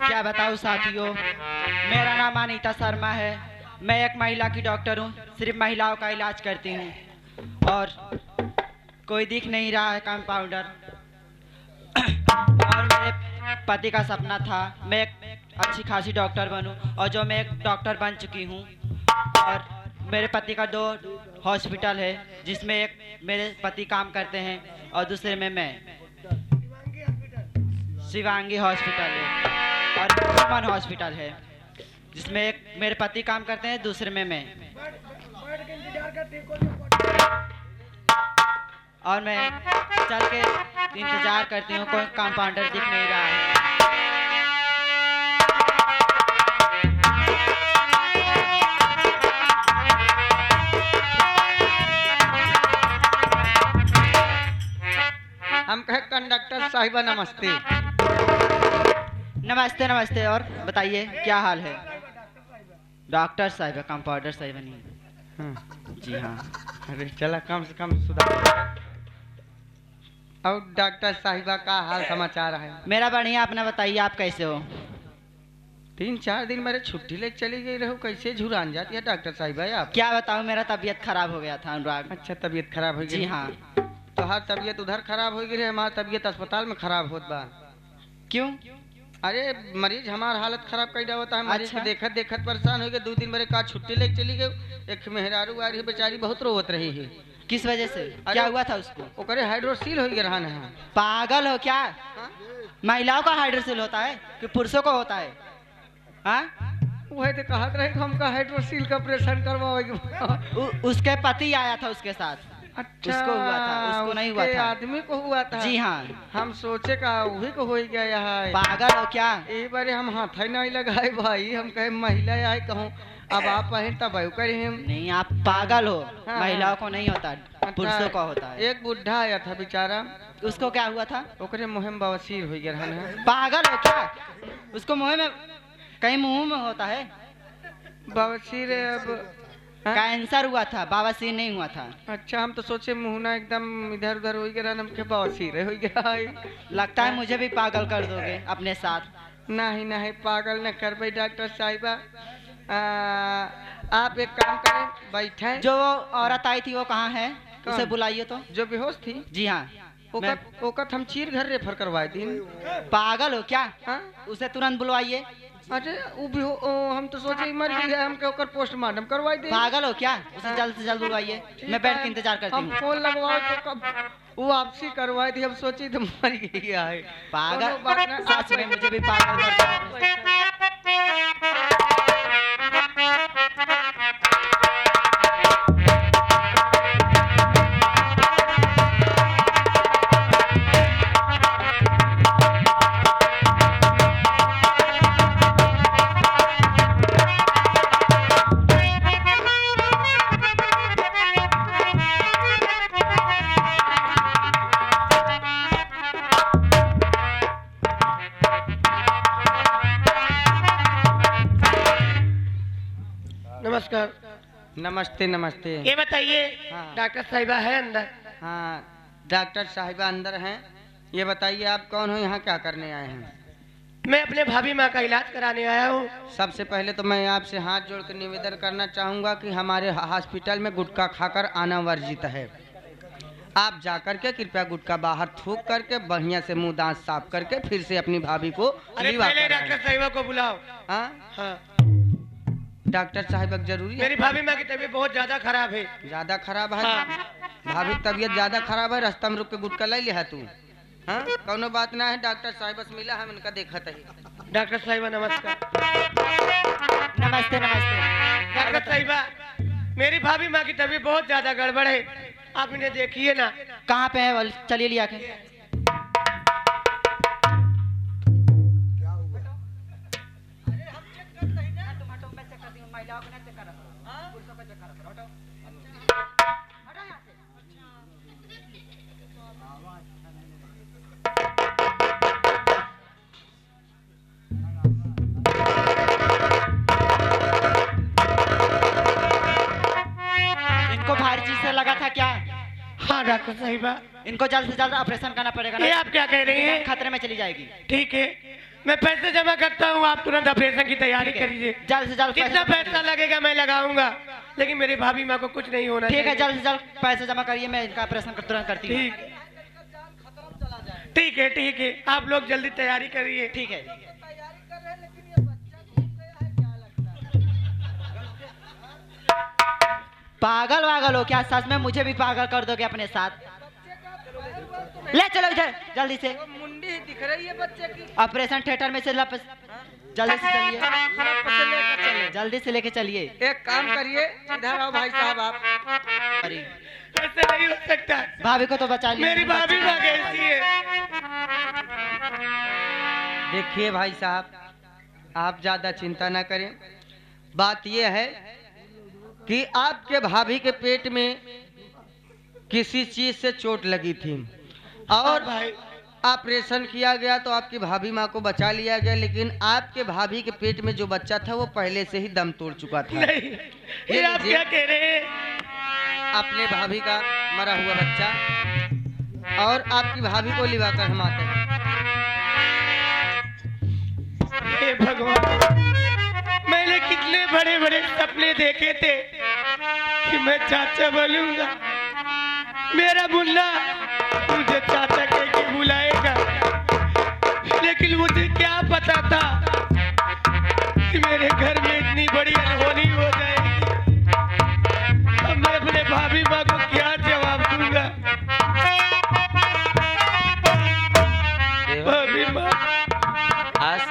क्या बताऊं साथियों, मेरा नाम अनीता शर्मा है। मैं एक महिला की डॉक्टर हूँ, सिर्फ महिलाओं का इलाज करती हूँ और कोई दिख नहीं रहा है कंपाउंडर। और मेरे पति का सपना था मैं एक अच्छी खासी डॉक्टर बनूं, और जो मैं एक डॉक्टर बन चुकी हूँ। और मेरे पति का 2 हॉस्पिटल है, जिसमें एक मेरे पति काम करते हैं और दूसरे में मैं। शिवांगी हॉस्पिटल है और ह्यूमन हॉस्पिटल है, जिसमें एक मेरे पति काम करते हैं, दूसरे में मैं। और मैं चल के इंतजार करती हूँ, कोई कंपाउंडर दिख नहीं रहा है। हम कहे कंडक्टर साहिबा नमस्ते। नमस्ते नमस्ते, और बताइए क्या हाल है? डॉक्टर साहिबा, कंपाउंडर साहिबा नहीं। जी हाँ। अरे चला कम से कम सुधार। और डॉक्टर साहिबा का हाल समाचार है? मेरा बढ़िया, अपना बताइए, आप कैसे हो? 3-4 दिन मेरे छुट्टी ले चली गई रहो, कैसे झुरान जाती है डॉक्टर साहिबा आप? क्या बताऊँ, मेरा तबीयत खराब हो गया था अनुराग। अच्छा, तबीयत खराब हो गई? जी हाँ। तो हर तबीयत उधर खराब हो गई है, हमारी तबीयत अस्पताल में खराब होत बा। क्यों? अरे मरीज हमार हालत खराब कर होता है, मरीज अच्छा। के देखत देखत परेशान हो गए। 2 दिन मेरे का छुट्टी लेके चली गई। एक मेहरारू आ रही बेचारी, बहुत रोवत रही है। किस वजह से? क्या हुआ था उसको? ओकरे हाइड्रोसील हो गया रहन है। पागल हो क्या? हाँ? महिलाओं का हाइड्रोसील होता है कि पुरुषों को होता है? हाँ? वही तो कहत रहे कि हमका हाइड्रोसील का ऑपरेशन करवाओगे। उसके पति आया था उसके साथ। अच्छा, उसको हुआ था, उसको नहीं हुआ उसके था। आदमी को हुआ था? जी हाँ। हम सोचे का वही को हो गया है। पागल हो क्या? एक बार हम हाथ ही नहीं लगाए भाई, हम कहे महिला आए कहूँ अब आप पहन तब करे हम। नहीं, आप पागल हो। हाँ, महिलाओं को नहीं होता, पुरुषों को होता है। एक बुढ़ा आया था बेचारा, उसको क्या हुआ था? ओकरे मुँह में बवासीर हो गया है। पागल हो क्या? उसको मुंह में, कहीं मुंह में होता है? बवासीर अब कैंसर हुआ था, बवासीर नहीं हुआ था। अच्छा, हम तो सोचे मुँह ना एकदम इधर उधर हो गया, हमके बवासीर हो गया है। लगता है मुझे भी पागल कर दोगे अपने साथ। नहीं नहीं, पागल न कर डॉक्टर साहिबा। आप एक काम करें, बैठे। जो वो औरत आई थी वो कहाँ है? उसे बुलाइए तो। जो बेहोश थी? जी हाँ। ओकत हम चीर घर रेफर करवाए थे। पागल हो क्या? हाँ? उसे तुरंत बुलवाइए। अरे वो भी हम तो सोचे मर गई है, हमके ओकर पोस्टमार्टम करवाई दे। पागल हो क्या? उसे जल्द से जल्द बुलवाइए, मैं बैठ के इंतजार करती हम हूँ। फोन लगवाओ तो कब वो वापसी करवाई थी, हम सोची तो मर गई है। पागल, कोनो बात ना, सच में मुझे भी पागल कर दो। नमस्कार। नमस्ते नमस्ते। ये बताइए, हाँ। डॉक्टर साहिबा है अंदर? हाँ, डॉक्टर साहिबा अंदर हैं। ये बताइए आप कौन हो, यहाँ क्या करने आए हैं? मैं अपने भाभी माँ का इलाज कराने आया हूँ। सबसे पहले तो मैं आपसे हाथ जोड़ कर निवेदन करना चाहूँगा कि हमारे हॉस्पिटल में गुटखा खाकर आना वर्जित है। आप जाकर के कृपया गुटखा बाहर थूक करके बढ़िया से मुंह दांत साफ करके फिर से अपनी भाभी को अरे लीवा पहले कराएं। डॉक्टर साहिबा को बुलाओ। हाँ? हाँ, डॉक्टर साहिब जरूरी है? मेरी भाभी माँ की तबीयत बहुत ज्यादा खराब है। ज्यादा खराब है? हाँ। भाभी तबीयत ज्यादा खराब है, रास्ता में रुक के गुटखा ले लिया तू? हाँ, कोनो बात ना है, डॉक्टर साहिब से मिला हम इनका देखा ही। डॉक्टर साहिबा नमस्कार। नमस्ते नमस्ते। डॉक्टर साहिबा, मेरी भाभी माँ की तबीयत बहुत ज्यादा गड़बड़ है, आप इन्हें देखिए ना। कहाँ पे है वो? चलिए लिया के। इनको भारी चीज से लगा था क्या? हाँ डॉक्टर साहिबा। इनको जल्द से जल्द ऑपरेशन करना पड़ेगा, ये आप क्या कह रही हैं? खतरे में चली जाएगी। ठीक है, मैं पैसे जमा करता हूँ, आप तुरंत ऑपरेशन की तैयारी करिए। जल्द से जल्द कितना पैसा लगेगा मैं लगाऊंगा, लेकिन मेरी भाभी माँ को कुछ नहीं होना ठीक है, चाहिए। जल्द से जल्द पैसे जमा करिए, मैं इनका ऑपरेशन तुरंत करती हूँ। ठीक है, आप लोग जल्दी तैयारी करिए। ठीक है। पागल वागल हो क्या? सच में मुझे भी पागल कर दोगे अपने साथ? ले चलो इधर जल्दी से। मुंडी दिख रही है बच्चे की। ऑपरेशन थिएटर में से जल्दी से चलिए, जल्दी से लेके चलिए। एक काम करिए, इधर आओ भाई साहब आप। अरे ऐसे नहीं हो सकता, भाभी को तो बचा लिया। मेरी भाभी माँ कैसी है? देखिए भाई साहब, आप ज्यादा चिंता ना करें। बात यह है कि आपके भाभी के पेट में किसी चीज से चोट लगी थी और भाई ऑपरेशन किया गया तो आपकी भाभी माँ को बचा लिया गया, लेकिन आपके भाभी के पेट में जो बच्चा था वो पहले से ही दम तोड़ चुका था। नहीं, ये आप क्या कह रहे हैं? अपने भाभी का मरा हुआ बच्चा और आपकी भाभी को लिवाकर हम आते हैं। हे भगवान, मैंने कितने बड़े बड़े सपने देखे थे कि मैं चाचा बनूंगा, मेरा मुन्ना मुझे चाचा कह के बुलाएगा, लेकिन मुझे क्या पता था कि मेरे घर में इतनी बड़ी अनहोनी हो जाएगी। अब मैं अपने भाभी माँ को क्या जवाब दूंगा? भाभी माँ, आज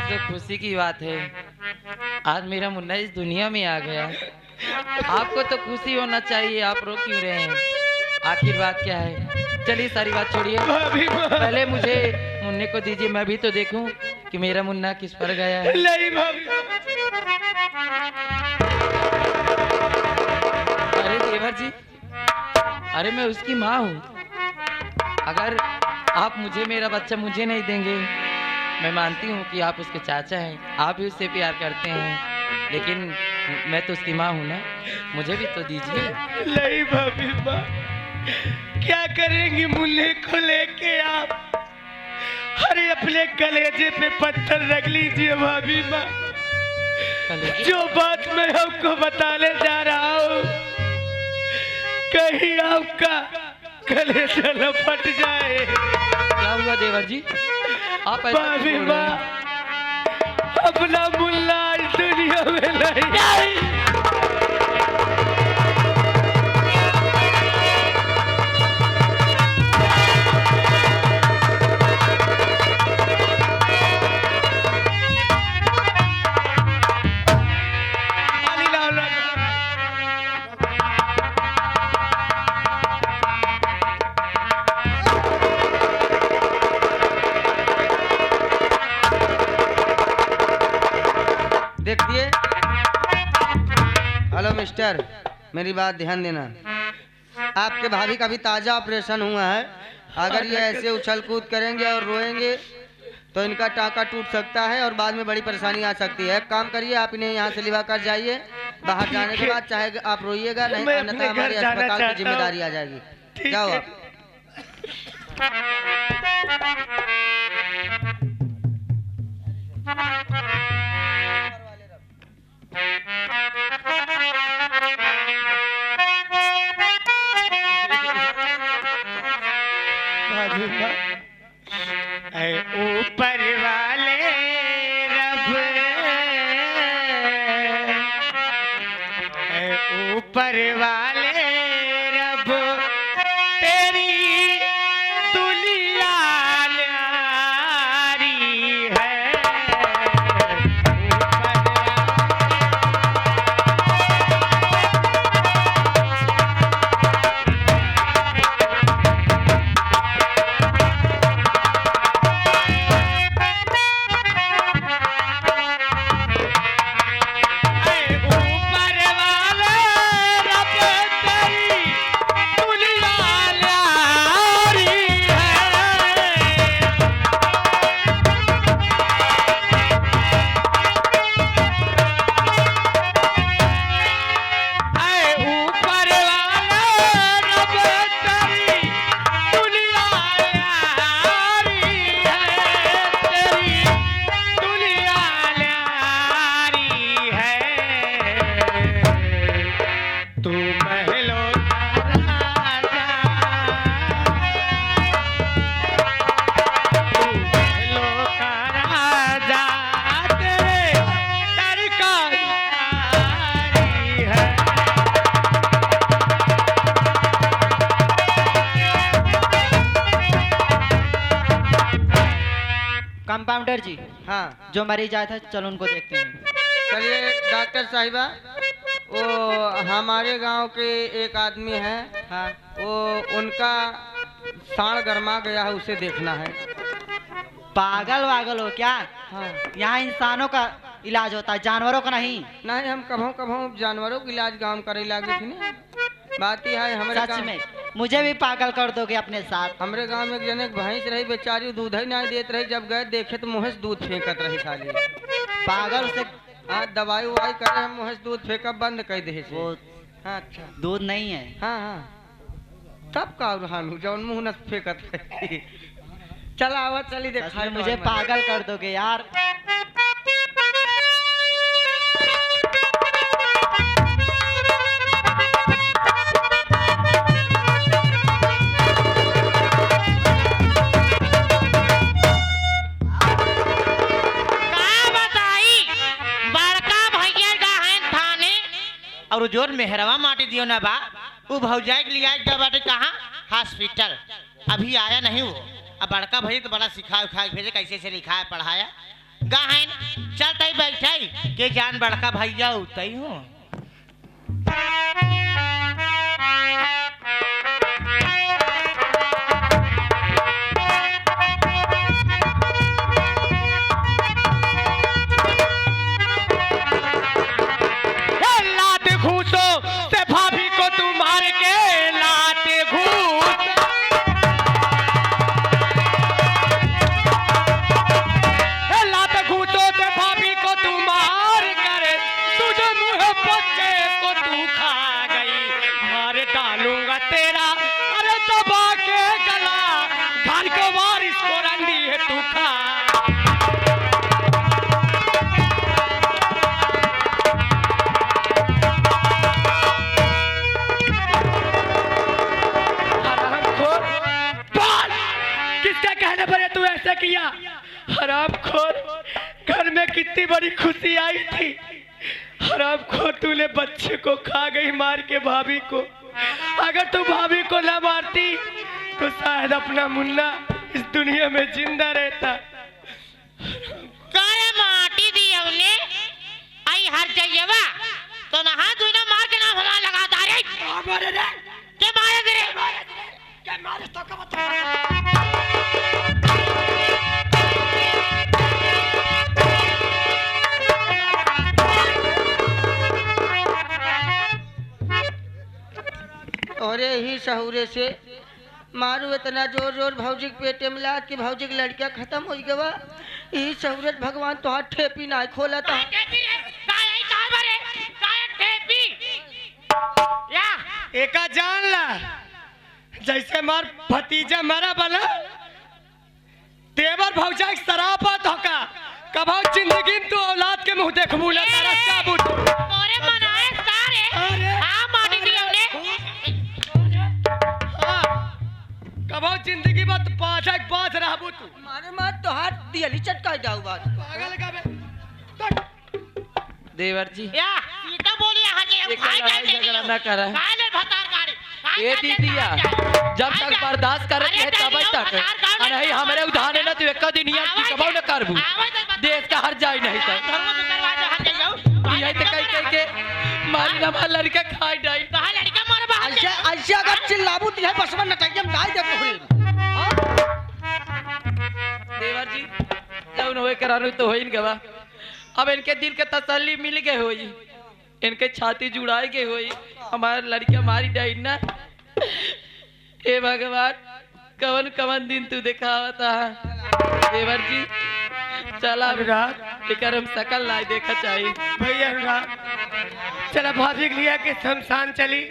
तो खुशी की बात है, आज मेरा मुन्ना इस दुनिया में आ गया। आपको तो खुशी होना चाहिए, आप रो क्यों रहे हैं? आखिर बात क्या है? चलिए सारी बात छोड़िए, भाभी माँ, पहले मुझे मुन्ने को दीजिए, मैं भी तो देखूं कि मेरा मुन्ना किस पर गया है। नहीं भाभी। अरे देवर जी, अरे मैं उसकी माँ हूँ। अगर आप मुझे मेरा बच्चा मुझे नहीं देंगे, मैं मानती हूँ कि आप उसके चाचा हैं, आप भी उससे प्यार करते हैं, लेकिन मैं तो उसकी माँ हूँ ना, मुझे भी तो दीजिए। नहीं भाभी माँ, क्या करेंगी मुन्ने को लेके आप? अरे अपने कलेजे पे पत्थर रख लीजिए भाभी माँ। जो बात मैं आपको बताने जा रहा हूँ, कहीं आपका कलेजा न फट जाए। क्या हुआ देवर जी, आप ऐसा क्यों भाभी बोल रहे माँ, हैं? अपना मुल्ला इस दुनिया में नहीं। देखिए, हेलो मिस्टर, मेरी बात ध्यान देना। आपके भाभी का भी ताज़ा ऑपरेशन हुआ है। अगर ये ऐसे उछल कूद करेंगे और रोएंगे तो इनका टाका टूट सकता है और बाद में बड़ी परेशानी आ सकती है। एक काम करिए, आप इन्हें यहाँ से लिवा कर जाइए। बाहर जाने के बाद चाहे आप रोइएगा नहीं, मैं अन्यथा अपने घर हमारे जाना अस्पताल चाहता की जिम्मेदारी आ जाएगी। ठीक जाओ है। आप। भाभी माँ, ऐ ऊपर वाले रब, ऐ ऊपर वाले रब, तेरी दुनिया न्यारी है। कंपाउंडर जी, हाँ जो मरीज आया था, चलो उनको देखते हैं। चलिए डॉक्टर साहिबा, वो हमारे गांव के एक आदमी है, हाँ। वो उनका साड़ गरमा गया है, उसे देखना है। पागल वागल हो क्या? हाँ यहाँ इंसानों का इलाज होता है, जानवरों का नहीं। नहीं, हम कभों कभों जानवरों का इलाज गाँव करे लागे थी ना। बात ही है हमारे सच में मुझे भी पागल कर दोगे अपने साथ? हमारे गांव में एक जने भैंस रही, बेचारी दूध ही नहीं देत रही। जब गए देखे तो मुँह से दूध फेंकत रही साली। पागल से हाँ, दवाई उवाई करे, हम मुँह से दूध फेंकब बंद कर दे। वो हाँ अच्छा, दूध नहीं है। हाँ हाँ, तब का हानु जौन मुँह न फेंकत रही। चला आवा, चली सच देखा में मुझे पागल कर दोगे यार। और जोर मेहरवा माटी दियो ना बा, वो भौजाई के लिए जब बाटे कहाँ हॉस्पिटल, अभी आया नहीं वो। अब बड़का भाई तो बड़ा सिखा उखा भेजे कैसे से लिखा है पढ़ाया गाहन चलते बैठे के जान बड़का भैया उतई हूँ। हरामखोर, घर में कितनी बड़ी खुशी आई थी, हरामखोर तूने बच्चे को खा गई मार के भाभी को। अगर तू भाभी को ना मारती तो शायद अपना मुन्ना इस दुनिया में जिंदा रहता। काय माटी दी हमने आई हर जगह तो नहा तू ना मार के नाम हमारा लगाता रे के मारे दे के मारे तो का बता। और यही सहूरे से मारू इतना जोर जोर भौजी के पेटे में लाद कि भौजी की लड़कियां खत्म हो गवा। यही सहूरत भगवान तो हाथ ठेपी ना खोला था। एका जान ला, जैसे मार भतीजा मरा बना तेवर भौजा शराबत होका कभो जिंदगी तू औलाद के मुंह देख मुला तारा साबुत तोरे मनाए सारे हां माटी दी हमने कभो जिंदगी मत पाछक बाज रहबू तू मारे मार तो हाथ दियली चटका जाऊ बात पागल का बे। देवर जी या सीधा बोली यहां के ये कोई लड़ाई झगड़ा ना करा। काले भतार गाड़ी ए दीदिया, जब तक बर्दाश्त करे है तब तक नहीं हमरे उधारे न तू एक दिन यहाँ की कबाऊ न करबू देश का हर जाई नहीं तो दरवाजा हट जाओ यही तो कह के मारी ना मार लड़का खाई डाई। कहां लड़का मार बाहर ऐसे ऐसे अगर चिल्लाबू तो है बसवन नटक हम गाय दे पुरी। देवर जी जब होए करानु तो होइन गवा। अब इनके दिल के तसल्ली मिल गए होई, इनके छाती जुड़ाई गए होई, हमारे लड़कियां मारी डाई ना। हे भगवान कवन कवन दिन तू दिखावता है। देवर जी चला लेकर हम सकल लाई देखा चाहिए भैया अनुराग चला भाभी के लिया के शमशान चली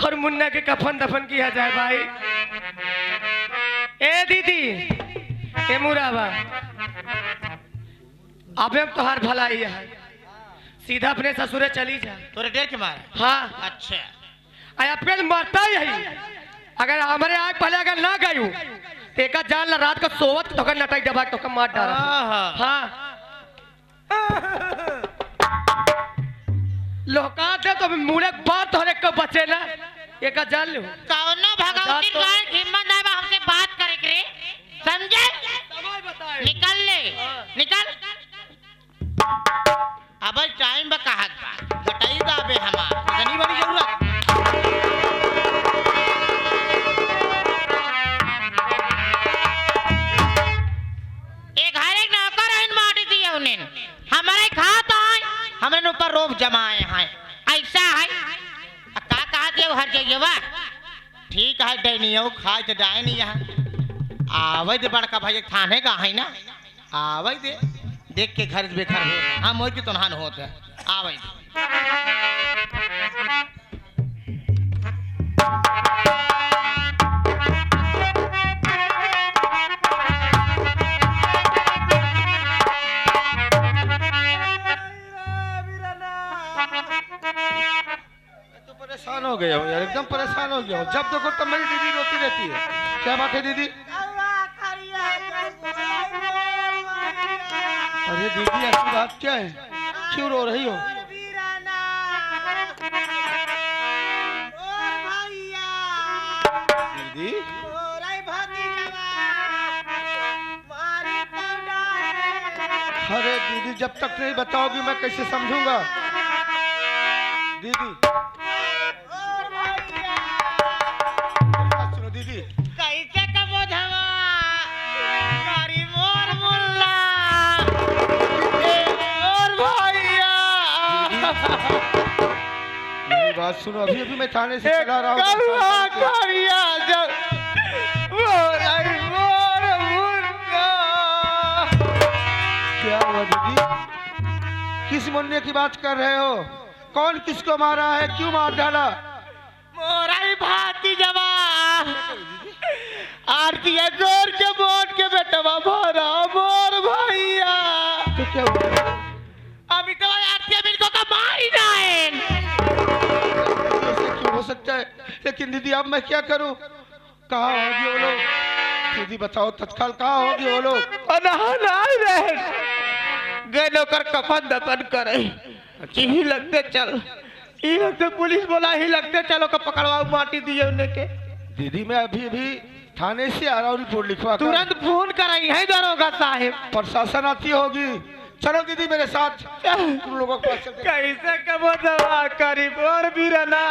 और मुन्ना के कफन दफन किया जाए भाई। ए दीदी ए मुराबा अबे हम तोहार भलाई है, सीधा अपने ससुरे चली जा। तोरे डेर के मार हाँ अच्छा आया पेल मरता ही है। अगर हमारे आग पहले अगर ना गयू तो एक जान ला रात को सोवत तो नटाई दबा तो मार डाला। हाँ लोका दे तो मुड़े बात तोरे को बचे ना एक जान लो कौनो भगवती का हिम्मत ना हमसे बात करे करे समझे निकल ले निकल। अब टाइम बा कहत बा गटाई दाबे हमार इतनी बड़ी जरूरत। एक हर एक नौकर है माटी दिए उन्हें हमारे खाता है हमने ऊपर रोप जमाए हैं ऐसा है का कहा दिए हर जगह बा ठीक है डैनियो खाए तो डाय नहीं यहाँ आवे दे बड़का भाई थाने का है ना आवे दे देख के घर बेघर हो हम मोर की तोहान होत है आवे दे। तो परेशान हो गया हूँ यार, एकदम परेशान हो गया हूँ। जब देखो तब मेरी दीदी रोती रहती है। क्या बात है दीदी? अरे दीदी ऐसी बात क्या है, क्यों रो रही हो? दीदी अरे दीदी जब तक नहीं बताओगी मैं कैसे समझूंगा? दीदी बात सुनो दीदी। कैसे कबो धवा कारी मोर मुल्ला और भैया मेरी बात सुनो, अभी अभी मैं थाने से चला रहा हूँ। करिया जब क्या हुआ दीदी? किस मुन्ने की बात कर रहे हो? कौन किसको मारा है, क्यों मार डाला? मोराई भाती जवा आरती है जोर के बोट के बेटवा भरा मोर भैया। तो क्या हुआ? अभी तो आरती अभी को का मारी जाए। ऐसे क्यों हो सकता है? लेकिन दीदी अब मैं क्या करूं? कहाँ होगी वो लोग? दीदी बताओ तत्काल कहाँ होगी वो लोग? गए नौकर कफन दफन करे ही लगते चल ही लगते पुलिस बोला ही लगते चलो का पकड़वाओ माटी दिए उन्हें के। दीदी मैं अभी अभी थाने से आ रहा हूँ, रिपोर्ट लिखवा कर। तुरंत फोन कराई है दरोगा साहिब। प्रशासन आती होगी। चलो दीदी मेरे साथ, तुम लोगों के पास चलते हैं। कैसे कबो दवा करी और भी रहना